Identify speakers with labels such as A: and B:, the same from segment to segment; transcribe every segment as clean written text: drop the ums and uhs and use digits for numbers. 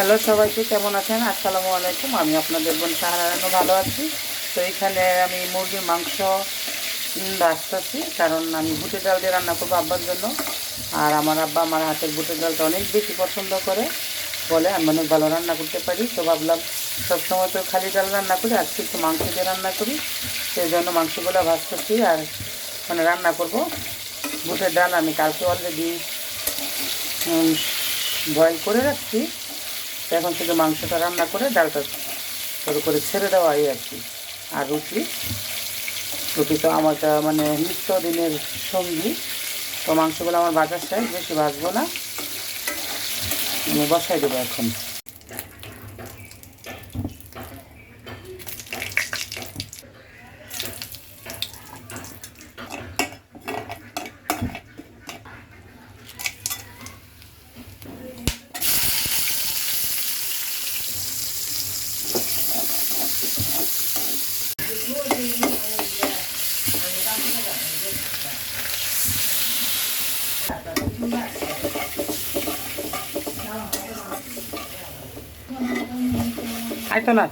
A: Hello সবাইকে, কেমন আছেন? আসসালামু আলাইকুম। আমি আপনাদের বোন শাহরানও ভালো আছি। তো এইখানে আমি মুরগির মাংস ভাজতেছি, কারণ আমি বুটের ডাল দিয়ে রান্না করবো আব্বার জন্য। আর আমার আব্বা আমার হাতের বুটের ডালটা অনেক বেশি পছন্দ করে, বলে আমি অনেক ভালো রান্না করতে পারি। তো ভাবলাম সবসময় তো খালি ডাল রান্না করি, আজকে একটু মাংস দিয়ে রান্না করি। সেই জন্য মাংসগুলো ভাজতেছি আর রান্না করব। বুটের ডাল আমি কালকে অলরেডি বয়েল করে রাখছি। এখন শুধু মাংসটা রান্না করে ডালটা শুরু করে ছেড়ে দেওয়া এই আর কি। আর রুটি তো আমার নিত্যদিনের সঙ্গী। তো মাংসগুলো আমার বাজার শেষ, বেশি ভাজবো না, বসাই দেবো এখন। আইতো না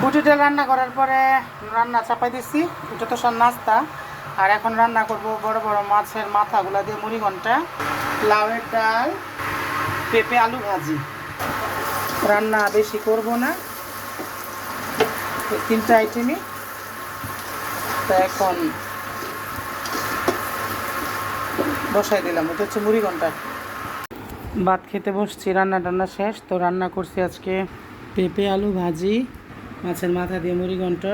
A: বুটের ডাল রান্না করার পরে রান্না চাপাই দিচ্ছি। এটা তো সব নাস্তা। আর এখন রান্না করব বড় বড় মাছের মাথাগুলা দিয়ে মুড়ি ঘন্টা, লাউয়ের ডাল, পেঁপে আলু ভাজি। রান্না বেশি করব না, তিনটা আইটেমই। তো এখন বসাই দিলাম। এটা হচ্ছে মুড়ি ঘন্টা। ভাত খেতে বসছি, রান্না টান্না শেষ। তো রান্না করছি আজকে পেঁপে আলু ভাজি, মাছের মাথা দিয়ে মুড়ি ঘন্ট।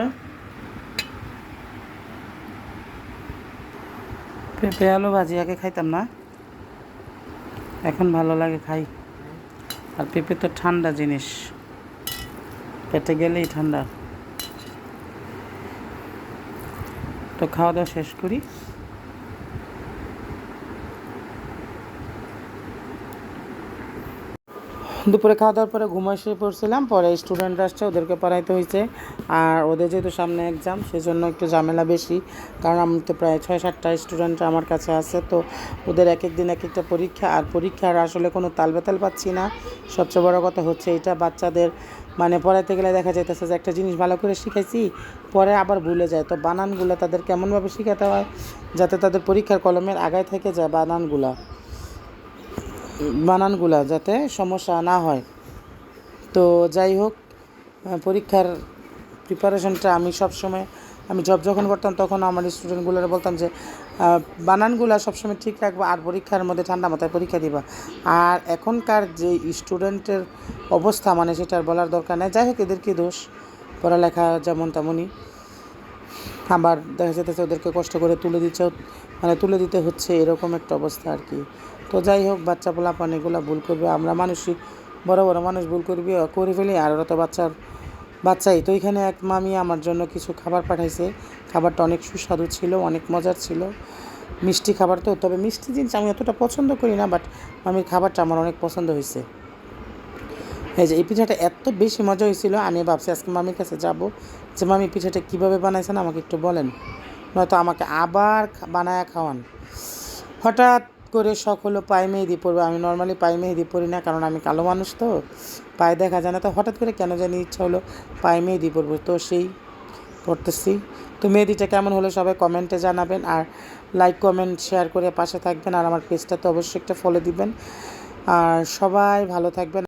A: পেঁপে আলু ভাজি আগে খাইতাম না, এখন ভালো লাগে, খাই। আর পেঁপে তো ঠান্ডা জিনিস, পেটে গেলেই ঠান্ডা। তো খাওয়া দাওয়া শেষ করি। দুপুরে খাওয়া দাওয়ার পরে ঘুমাই শুয়ে পড়ছিলাম। পরে স্টুডেন্ট আসছে, ওদেরকে পড়াইতে হয়েছে। আর ওদের যেহেতু সামনে এক্সাম, সেই জন্য একটু ঝামেলা বেশি। কারণ আমি তো প্রায় 6-7টা স্টুডেন্ট আমার কাছে আছে। তো ওদের এক এক দিন এক একটা পরীক্ষা। আর পরীক্ষার আসলে কোনো তালবেতাল পাচ্ছি না। সবচেয়ে বড় কথা হচ্ছে এটা, বাচ্চাদের পড়াইতে গেলে দেখা যাইতেছে যে একটা জিনিস ভালো করে শিখাইছি, পরে আবার ভুলে যায়। তো বানানগুলো তাদের কেমনভাবে শেখাতে হয় যাতে তাদের পরীক্ষার কলমের আগায় থেকে যায়, বানানগুলা যাতে সমস্যা না হয়। তো যাই হোক, পরীক্ষার প্রিপারেশনটা আমি জব যখন করতাম তখন আমার স্টুডেন্টগুলোরা বলতাম যে বানানগুলা সবসময় ঠিক রাখবা, আর পরীক্ষার মধ্যে ঠান্ডা মাথায় পরীক্ষা দিবা। আর এখনকার যে স্টুডেন্টের অবস্থা সেটা আর বলার দরকার নেই। যাই হোক, এদের কি দোষ, পড়ালেখা যেমন তেমনই। আবার দেখা যেতেছে ওদেরকে কষ্ট করে তুলে দিতে হচ্ছে, এরকম একটা অবস্থা আর কি। তো যাই হোক, বাচ্চা পোলাপান এগুলো ভুল করবে, আমরা মানুষই, বড় বড় মানুষ ভুল করে ফেলি। আর ওরা তো বাচ্চাই। তো এখানে এক মামি আমার জন্য কিছু খাবার পাঠাইছে। খাবারটা অনেক সুস্বাদু ছিল, অনেক মজার ছিল, মিষ্টি খাবার। তো তবে মিষ্টি জিনিস আমি অতটা পছন্দ করি না, বাট মামির খাবারটা আমার অনেক পছন্দ হয়েছে। এই পিঠাটা এত বেশি মজা হয়েছিল, আমি ভাবছি আজকে মামির কাছে যাব, যে মামি পিঠাটা কীভাবে বানাইছেন আমাকে একটু বলেন, নয়তো আমাকে আবার বানায়া খাওয়ান। হঠাৎ করে শখ হলো পায়ে মেহেদি পরবো। আমি নর্মালি পায়ে মেহেদি পরি না, কারণ আমি কালো মানুষ, তো পায়ে দেখা যায় না। তো হঠাৎ করে কেন জানি ইচ্ছা হলো পায়ে মেহেদি পরবো, তো সেই পড়তেছি। তো মেহেদিটা কেমন হলো সবাই কমেন্টে জানাবেন, আর লাইক কমেন্ট শেয়ার করে পাশে থাকবেন। আর আমার পেজটা তো অবশ্যই একটা ফলো দিবেন। আর সবাই ভালো থাকবেন।